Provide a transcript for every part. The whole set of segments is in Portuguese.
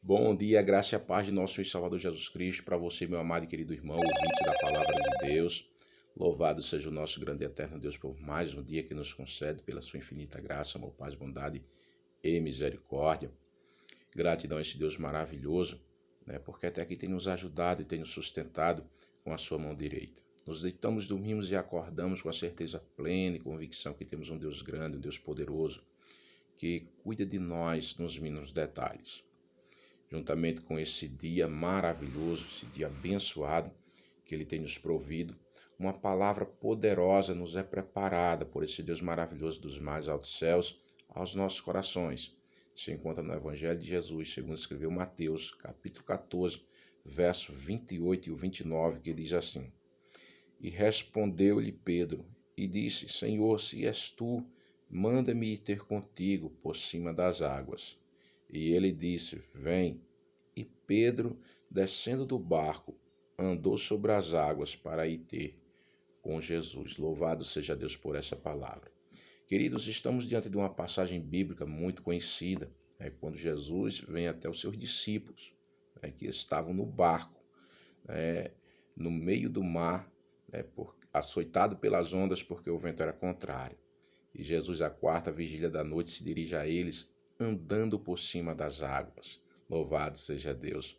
Bom dia, graça e a paz de nosso Senhor e Salvador Jesus Cristo, para você, meu amado e querido irmão, ouvinte da palavra de Deus. Louvado seja o nosso grande e eterno Deus por mais um dia que nos concede, pela sua infinita graça, amor, paz, bondade e misericórdia. Gratidão a esse Deus maravilhoso, porque até aqui tem nos ajudado e tem nos sustentado com a sua mão direita. Nos deitamos, dormimos e acordamos com a certeza plena e convicção que temos um Deus grande, um Deus poderoso, que cuida de nós nos mínimos detalhes. Juntamente com esse dia maravilhoso, esse dia abençoado que Ele tem nos provido, uma palavra poderosa nos é preparada por esse Deus maravilhoso dos mais altos céus aos nossos corações. Se encontra no Evangelho de Jesus, segundo escreveu Mateus, capítulo 14, verso 28 e o 29, que diz assim: E respondeu-lhe Pedro e disse: Senhor, se és tu, manda-me ir ter contigo por cima das águas. E ele disse: Vem. E Pedro, descendo do barco, andou sobre as águas para ir ter com Jesus. Louvado seja Deus por essa palavra. Queridos, estamos diante de uma passagem bíblica muito conhecida, quando Jesus vem até os seus discípulos, que estavam no barco, no meio do mar, açoitado pelas ondas porque o vento era contrário. E Jesus, à quarta vigília da noite, se dirige a eles andando por cima das águas. Louvado seja Deus.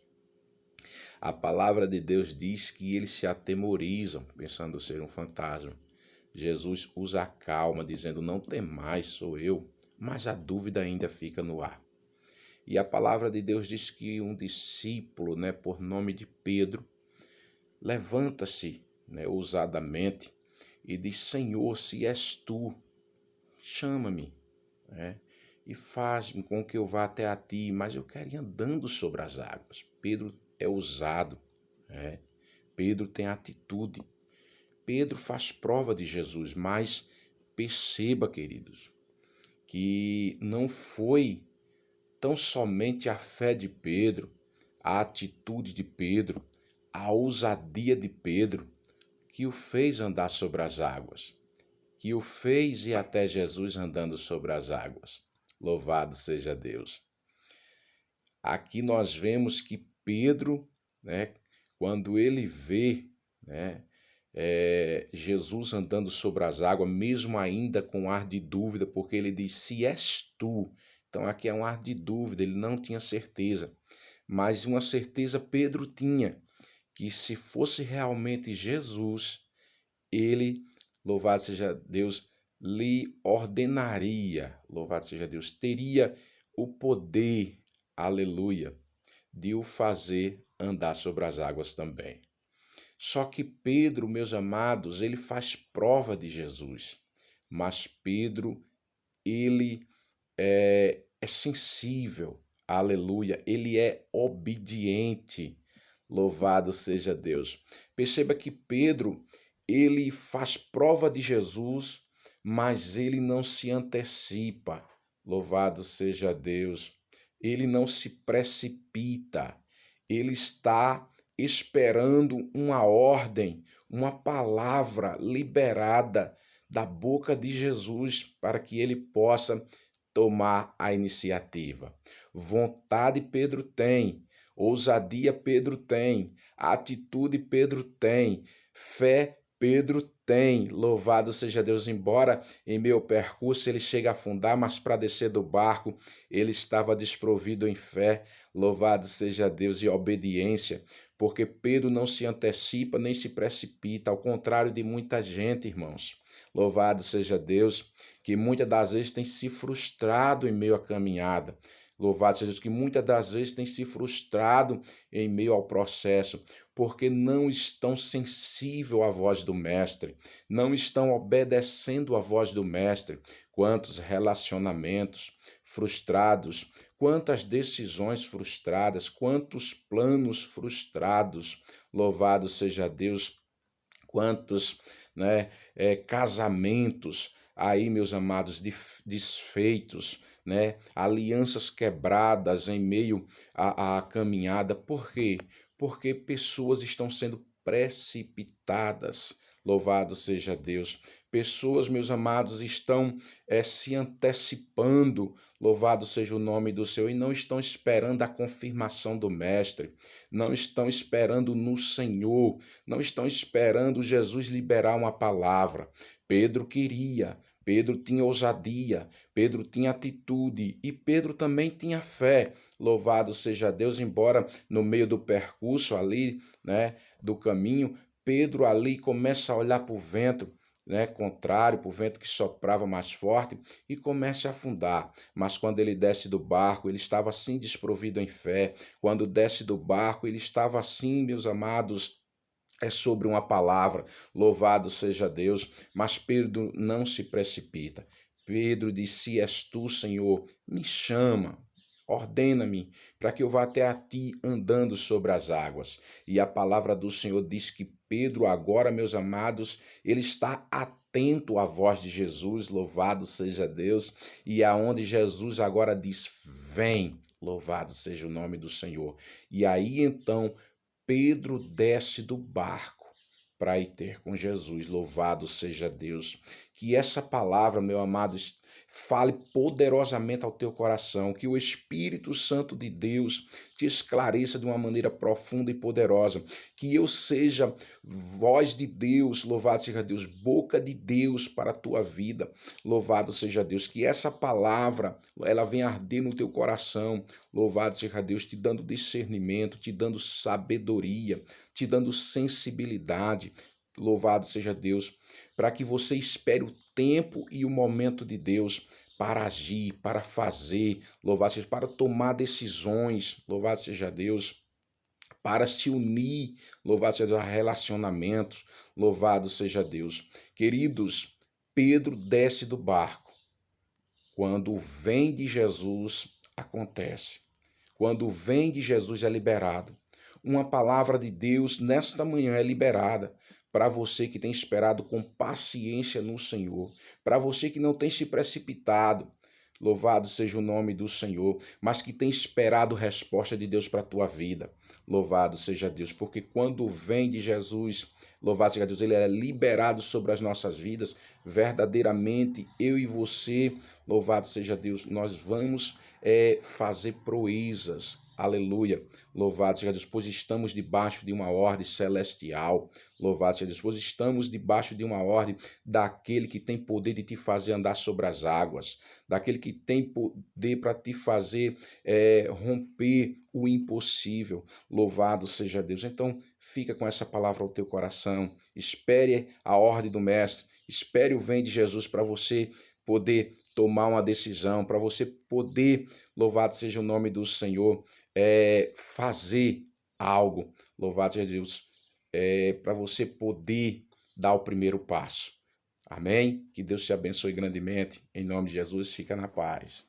A palavra de Deus diz que eles se atemorizam, pensando ser um fantasma. Jesus os acalma, dizendo: Não temais, sou eu, mas a dúvida ainda fica no ar. E a palavra de Deus diz que um discípulo, por nome de Pedro, levanta-se, ousadamente, e diz: Senhor, se és tu, chama-me, e faz-me com que eu vá até a ti, mas eu quero ir andando sobre as águas. Pedro é ousado, Pedro tem atitude. Pedro faz prova de Jesus, mas perceba, queridos, que não foi tão somente a fé de Pedro, a atitude de Pedro, a ousadia de Pedro que o fez andar sobre as águas, que o fez ir até Jesus andando sobre as águas. Louvado seja Deus. Aqui nós vemos que Pedro, quando ele vê, Jesus andando sobre as águas, mesmo ainda com ar de dúvida, porque ele diz: se és tu. Então aqui é um ar de dúvida, ele não tinha certeza, mas uma certeza Pedro tinha, que se fosse realmente Jesus, ele, louvado seja Deus, lhe ordenaria, louvado seja Deus, teria o poder, aleluia, de o fazer andar sobre as águas também. Só que Pedro, meus amados, ele faz prova de Jesus, mas Pedro, ele é sensível, aleluia, ele é obediente, louvado seja Deus. Perceba que Pedro, ele faz prova de Jesus, mas ele não se antecipa, louvado seja Deus. Ele não se precipita, ele está esperando uma ordem, uma palavra liberada da boca de Jesus para que ele possa tomar a iniciativa. Vontade Pedro tem, ousadia Pedro tem, atitude Pedro tem, fé Pedro tem. Louvado seja Deus, embora em meu percurso ele chegue a afundar, mas para descer do barco ele estava desprovido em fé. Louvado seja Deus, e obediência, porque Pedro não se antecipa nem se precipita, ao contrário de muita gente, irmãos. Louvado seja Deus, que muitas das vezes tem se frustrado em meio à caminhada. Louvado seja Deus, que muitas das vezes tem se frustrado em meio ao processo, porque não estão sensíveis à voz do Mestre, não estão obedecendo à voz do Mestre. Quantos relacionamentos frustrados, quantas decisões frustradas, quantos planos frustrados. Louvado seja Deus, quantos casamentos aí, meus amados, desfeitos, alianças quebradas em meio à caminhada. Por quê? Porque pessoas estão sendo precipitadas. Louvado seja Deus. Pessoas, meus amados, estão se antecipando, louvado seja o nome do Senhor, e não estão esperando a confirmação do Mestre, não estão esperando no Senhor, não estão esperando Jesus liberar uma palavra. Pedro queria, Pedro tinha ousadia, Pedro tinha atitude e Pedro também tinha fé. Louvado seja Deus, embora no meio do percurso ali, né, do caminho, Pedro ali começa a olhar para o vento, né, contrário, para o vento que soprava mais forte, e começa a afundar. Mas quando ele desce do barco, ele estava assim desprovido em fé. Quando desce do barco, ele estava assim, meus amados, sobre uma palavra, louvado seja Deus, mas Pedro não se precipita. Pedro disse: Se és tu, Senhor, me chama, ordena-me, para que eu vá até a ti andando sobre as águas. E a palavra do Senhor diz que Pedro, agora, meus amados, ele está atento à voz de Jesus, louvado seja Deus, e aonde Jesus agora diz: Vem, louvado seja o nome do Senhor. E aí então Pedro desce do barco para ir ter com Jesus. Louvado seja Deus. Que essa palavra, meu amado, fale poderosamente ao teu coração. Que o Espírito Santo de Deus te esclareça de uma maneira profunda e poderosa. Que eu seja voz de Deus, louvado seja Deus, boca de Deus para a tua vida. Louvado seja Deus. Que essa palavra, ela venha arder no teu coração. Louvado seja Deus, te dando discernimento, te dando sabedoria, te dando sensibilidade. Louvado seja Deus, para que você espere o tempo e o momento de Deus para agir, para fazer, louvado seja, para tomar decisões, louvado seja Deus, para se unir, louvado seja Deus, a relacionamentos, louvado seja Deus. Queridos, Pedro desce do barco. Quando vem de Jesus, acontece. Quando vem de Jesus, é liberado. Uma palavra de Deus nesta manhã é liberada para você que tem esperado com paciência no Senhor, para você que não tem se precipitado. Louvado seja o nome do Senhor, mas que tem esperado resposta de Deus para a tua vida. Louvado seja Deus, porque quando vem de Jesus, louvado seja Deus, ele é liberado sobre as nossas vidas. Verdadeiramente, eu e você, louvado seja Deus, nós vamos fazer proezas. Aleluia. Louvado seja Deus, pois estamos debaixo de uma ordem celestial. Louvado seja Deus, pois estamos debaixo de uma ordem daquele que tem poder de te fazer andar sobre as águas, daquele que tem poder para te fazer romper o impossível. Louvado seja Deus. Então, fica com essa palavra ao teu coração. Espere a ordem do Mestre. Espere o vem de Jesus para você poder tomar uma decisão, para você poder, louvado seja o nome do Senhor, fazer algo, louvado seja Deus, para você poder dar o primeiro passo. Amém? Que Deus te abençoe grandemente. Em nome de Jesus, fica na paz.